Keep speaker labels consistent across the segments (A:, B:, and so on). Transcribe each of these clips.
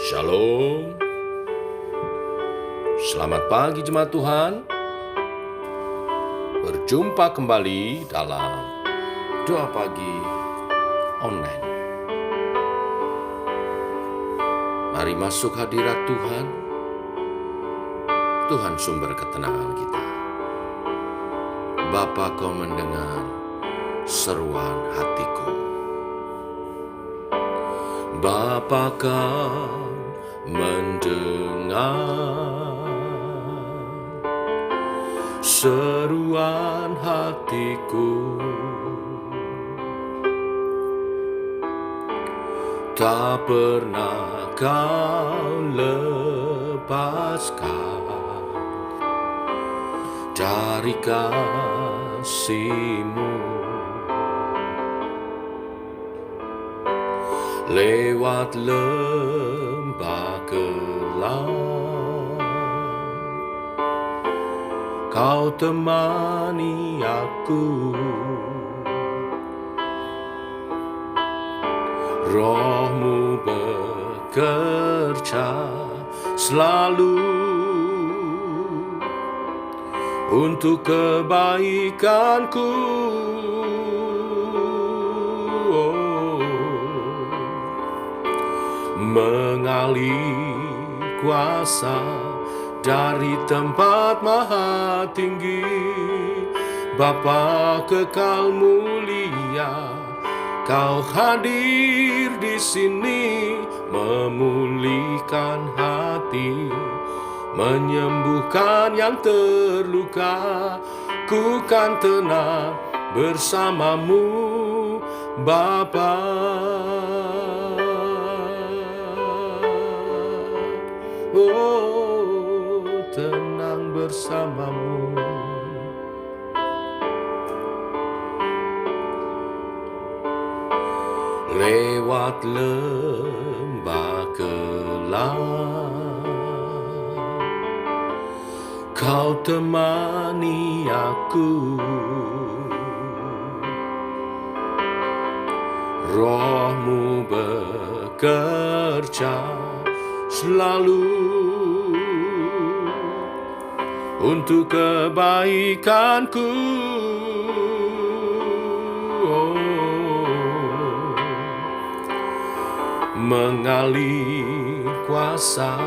A: Shalom. Selamat pagi jemaat Tuhan. Berjumpa kembali dalam doa pagi online. Mari masuk hadirat Tuhan. Tuhan sumber ketenangan kita. Bapa, Kau mendengar seruan hatiku. Bapa, Kau mendengar seruan hatiku. Tak pernah Kau lepaskan dari kasih-Mu. Lewat lembah gelap, Kau temani aku. Roh-Mu bekerja selalu untuk kebaikanku. Mengalir kuasa dari tempat maha tinggi, Bapa kekal mulia, Kau hadir di sini, memulihkan hati, menyembuhkan yang terluka. Ku kan tenang bersama-Mu, Bapa. Oh, tenang bersama-Mu. Lewat lembah gelap, Kau temani aku. Roh-Mu bekerja selalu untuk kebaikanku. Mengalir kuasa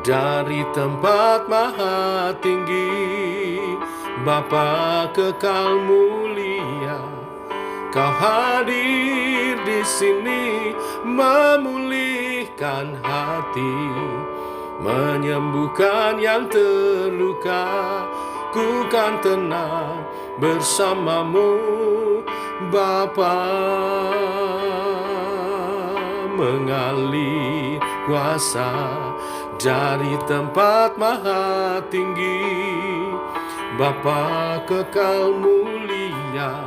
A: dari tempat maha tinggi, Bapa kekal mulia, Kau hadir di sini, memulihkan hati, menyembuhkan yang terluka. Ku kan tenang bersama-Mu, Bapa. Mengalir kuasa dari tempat maha tinggi, Bapa kekal mulia,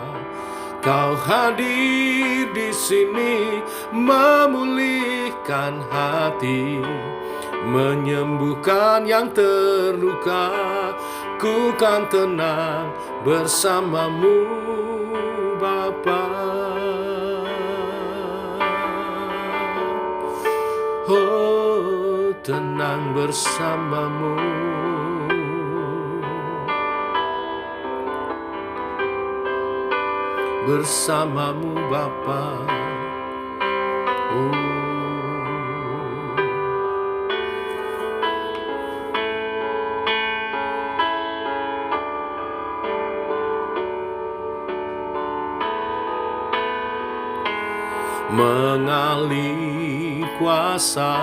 A: Kau hadir di sini, memulihkan hati, menyembuhkan yang terluka. Ku kan tenang bersama-Mu, Bapa. Oh, tenang bersama-Mu. Bersama-Mu, Bapa. Mengalir kuasa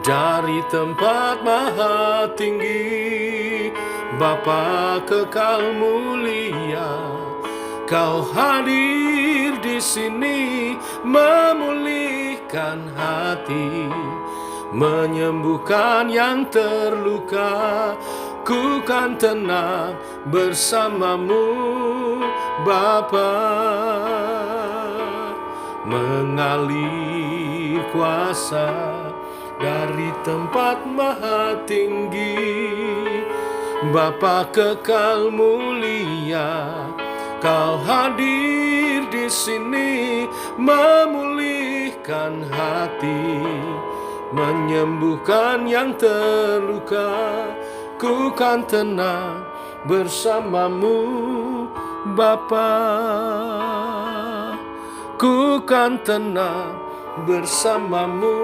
A: dari tempat maha tinggi, Bapa kekal mulia, Kau hadir di sini, memulihkan hati, menyembuhkan yang terluka. Ku kan tenang bersama-Mu, Bapa. Mengalir kuasa dari tempat maha tinggi, Bapa kekal mulia, Kau hadir di sini, memulihkan hati, menyembuhkan yang terluka. Ku kan tenang bersamamu Bapa. Ku kan tenang bersamamu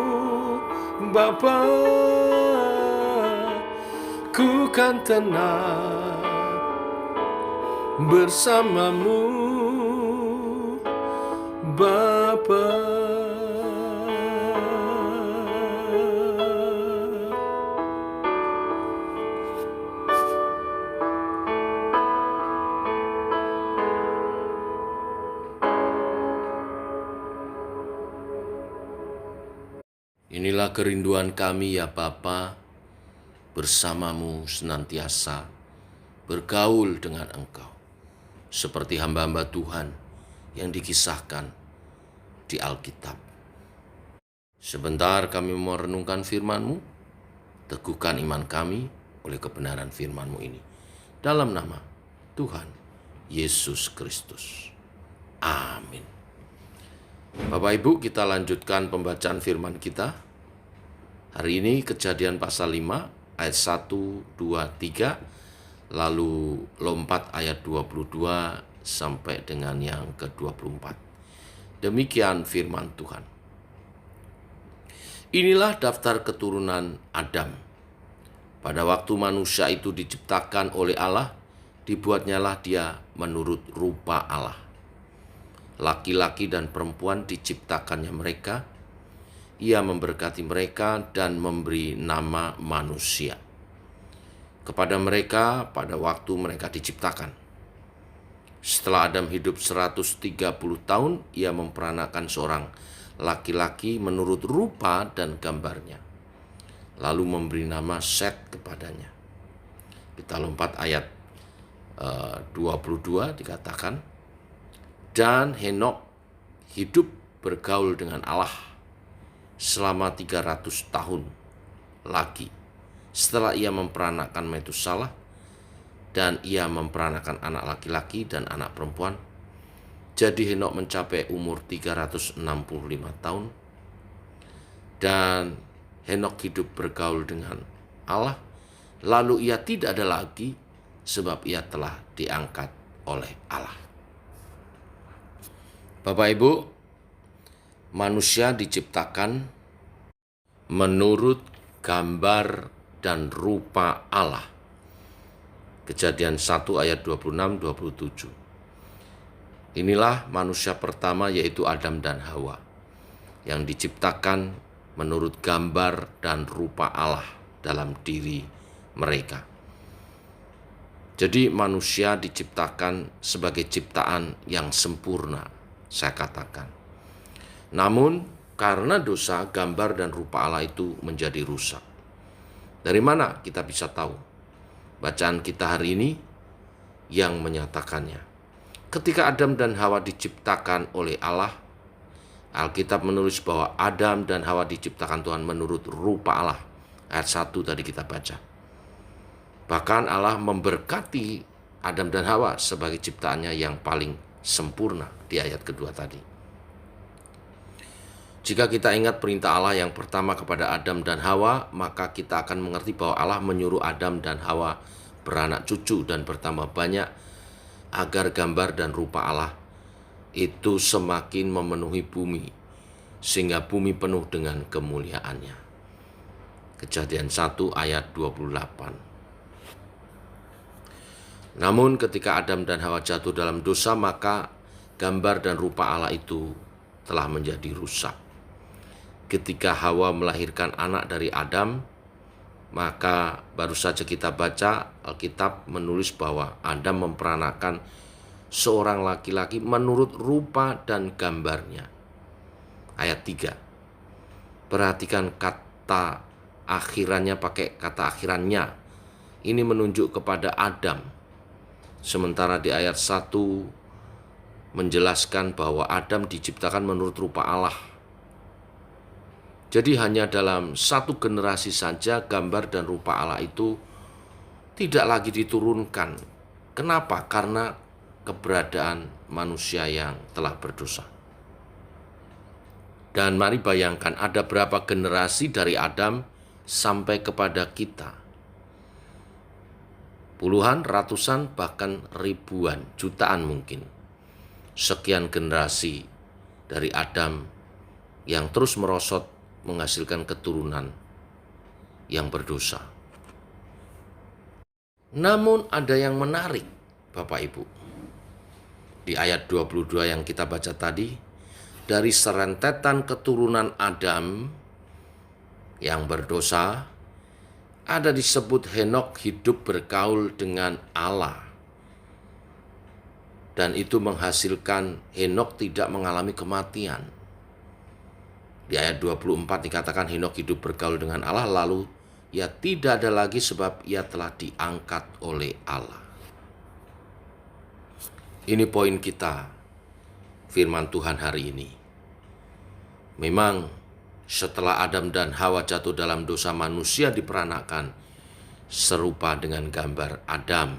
A: Bapa. Ku kan tenang bersamamu Bapa. Inilah kerinduan kami ya Bapa, bersamamu senantiasa bergaul dengan Engkau, seperti hamba-hamba Tuhan yang dikisahkan di Alkitab. Sebentar kami merenungkan firman-Mu, teguhkan iman kami oleh kebenaran firman-Mu ini. Dalam nama Tuhan Yesus Kristus. Amin. Bapak Ibu, kita lanjutkan pembacaan firman kita. Hari ini Kejadian pasal 5 ayat 1, 2, 3, lalu lompat ayat 22 sampai dengan yang ke-24. Demikian firman Tuhan. Inilah daftar keturunan Adam. Pada waktu manusia itu diciptakan oleh Allah, dibuatnyalah dia menurut rupa Allah. Laki-laki dan perempuan diciptakannya mereka. Ia memberkati mereka dan memberi nama manusia kepada mereka pada waktu mereka diciptakan. Setelah Adam hidup 130 tahun, ia memperanakan seorang laki-laki menurut rupa dan gambarnya, lalu memberi nama Set kepadanya. Kita lompat ayat 22 dikatakan, dan Henok hidup bergaul dengan Allah selama 300 tahun lagi setelah ia memperanakan Metusalah, dan ia memperanakan anak laki-laki dan anak perempuan. Jadi Henok mencapai umur 365 tahun, dan Henok hidup bergaul dengan Allah, lalu ia tidak ada lagi sebab ia telah diangkat oleh Allah. Bapak Ibu, manusia diciptakan menurut gambar dan rupa Allah. Kejadian 1 ayat 26-27. Inilah manusia pertama, yaitu Adam dan Hawa, yang diciptakan menurut gambar dan rupa Allah dalam diri mereka. Jadi manusia diciptakan sebagai ciptaan yang sempurna, saya katakan. Namun karena dosa, gambar dan rupa Allah itu menjadi rusak. Dari mana kita bisa tahu? Bacaan kita hari ini yang menyatakannya. Ketika Adam dan Hawa diciptakan oleh Allah, Alkitab menulis bahwa Adam dan Hawa diciptakan Tuhan menurut rupa Allah. Ayat 1 tadi kita baca. Bahkan Allah memberkati Adam dan Hawa sebagai ciptaannya yang paling sempurna di ayat kedua tadi. Jika kita ingat perintah Allah yang pertama kepada Adam dan Hawa, maka kita akan mengerti bahwa Allah menyuruh Adam dan Hawa beranak cucu dan bertambah banyak, agar gambar dan rupa Allah itu semakin memenuhi bumi, sehingga bumi penuh dengan kemuliaannya. Kejadian 1 ayat 28. Namun ketika Adam dan Hawa jatuh dalam dosa, maka gambar dan rupa Allah itu telah menjadi rusak. Ketika Hawa melahirkan anak dari Adam, maka baru saja kita baca Alkitab menulis bahwa Adam memperanakan seorang laki-laki menurut rupa dan gambarnya. Ayat 3. Perhatikan kata akhirannya, pakai kata akhirannya. Ini menunjuk kepada Adam. Sementara di ayat 1 menjelaskan bahwa Adam diciptakan menurut rupa Allah. Jadi hanya dalam satu generasi saja gambar dan rupa Allah itu tidak lagi diturunkan. Kenapa? Karena keberadaan manusia yang telah berdosa. Dan mari bayangkan ada berapa generasi dari Adam sampai kepada kita. Puluhan, ratusan, bahkan ribuan, jutaan mungkin. Sekian generasi dari Adam yang terus merosot menghasilkan keturunan yang berdosa. Namun ada yang menarik, Bapak Ibu. Di ayat 22 yang kita baca tadi, dari serentetan keturunan Adam yang berdosa, ada disebut Henokh hidup bergaul dengan Allah. Dan itu menghasilkan Henokh tidak mengalami kematian. Di ayat 24 dikatakan Henokh hidup bergaul dengan Allah, lalu ia tidak ada lagi sebab ia telah diangkat oleh Allah. Ini poin kita, firman Tuhan hari ini. Memang setelah Adam dan Hawa jatuh dalam dosa, manusia diperanakan serupa dengan gambar Adam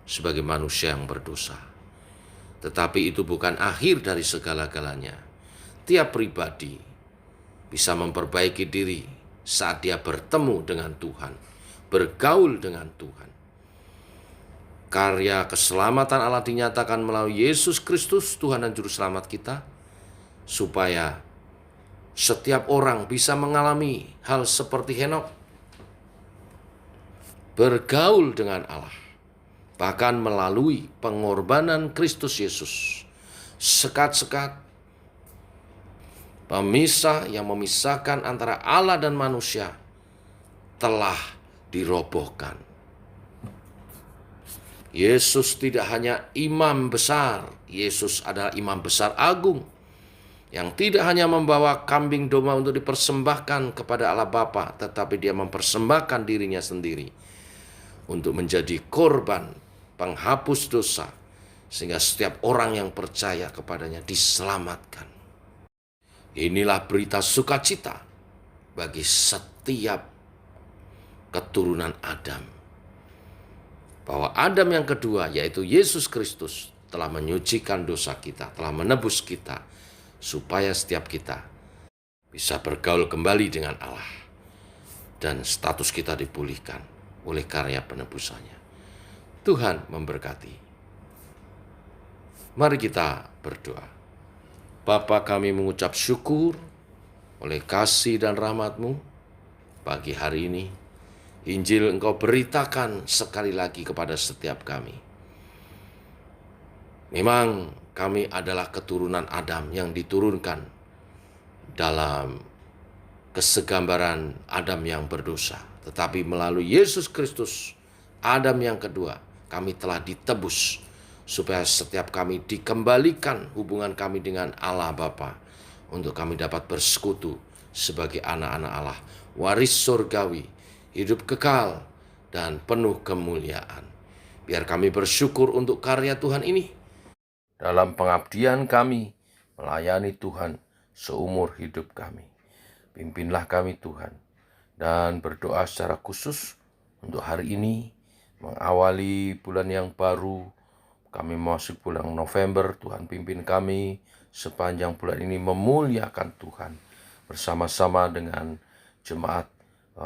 A: sebagai manusia yang berdosa. Tetapi itu bukan akhir dari segala-galanya. Tiap pribadi bisa memperbaiki diri saat dia bertemu dengan Tuhan, bergaul dengan Tuhan. Karya keselamatan Allah dinyatakan melalui Yesus Kristus, Tuhan dan Juru Selamat kita, supaya setiap orang bisa mengalami hal seperti Henokh, bergaul dengan Allah, bahkan melalui pengorbanan Kristus Yesus. Sekat-sekat pemisah yang memisahkan antara Allah dan manusia telah dirobohkan. Yesus tidak hanya imam besar, Yesus adalah imam besar agung yang tidak hanya membawa kambing domba untuk dipersembahkan kepada Allah Bapa, tetapi dia mempersembahkan dirinya sendiri untuk menjadi korban penghapus dosa, sehingga setiap orang yang percaya kepadanya diselamatkan. Inilah berita sukacita bagi setiap keturunan Adam, bahwa Adam yang kedua, yaitu Yesus Kristus, telah menyucikan dosa kita, telah menebus kita, supaya setiap kita bisa bergaul kembali dengan Allah, dan status kita dipulihkan oleh karya penebusannya. Tuhan memberkati. Mari kita berdoa. Bapa, kami mengucap syukur oleh kasih dan rahmat-Mu pagi hari ini. Injil Engkau beritakan sekali lagi kepada setiap kami. Memang kami adalah keturunan Adam yang diturunkan dalam kesegambaran Adam yang berdosa. Tetapi melalui Yesus Kristus, Adam yang kedua, kami telah ditebus supaya setiap kami dikembalikan hubungan kami dengan Allah Bapa, untuk kami dapat bersekutu sebagai anak-anak Allah, waris surgawi, hidup kekal, dan penuh kemuliaan. Biar kami bersyukur untuk karya Tuhan ini dalam pengabdian kami melayani Tuhan seumur hidup kami. Pimpinlah kami Tuhan, dan berdoa secara khusus untuk hari ini, mengawali bulan yang baru. Kami masuk bulan November, Tuhan pimpin kami sepanjang bulan ini memuliakan Tuhan. Bersama-sama dengan jemaat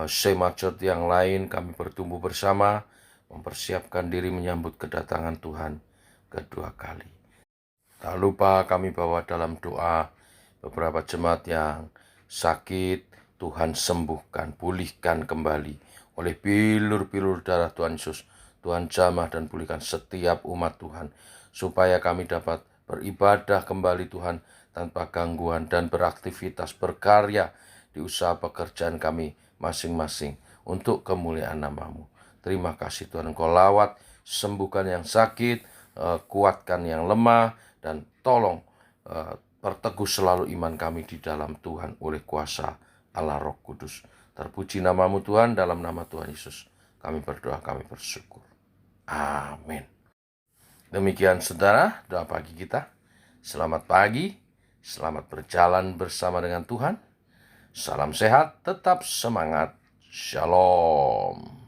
A: Shema Church yang lain, kami bertumbuh bersama, mempersiapkan diri menyambut kedatangan Tuhan kedua kali. Tak lupa kami bawa dalam doa beberapa jemaat yang sakit, Tuhan sembuhkan, pulihkan kembali oleh bilur-bilur darah Tuhan Yesus. Tuhan jamah dan pulihkan setiap umat Tuhan, supaya kami dapat beribadah kembali Tuhan tanpa gangguan, dan beraktivitas berkarya di usaha pekerjaan kami masing-masing untuk kemuliaan nama-Mu. Terima kasih Tuhan, Engkau lawat, sembuhkan yang sakit, kuatkan yang lemah, dan tolong perteguh selalu iman kami di dalam Tuhan oleh kuasa Allah Roh Kudus. Terpuji nama-Mu Tuhan, dalam nama Tuhan Yesus kami berdoa, kami bersyukur. Amin. Demikian saudara, doa pagi kita. Selamat pagi, selamat berjalan bersama dengan Tuhan. Salam sehat, tetap semangat. Shalom.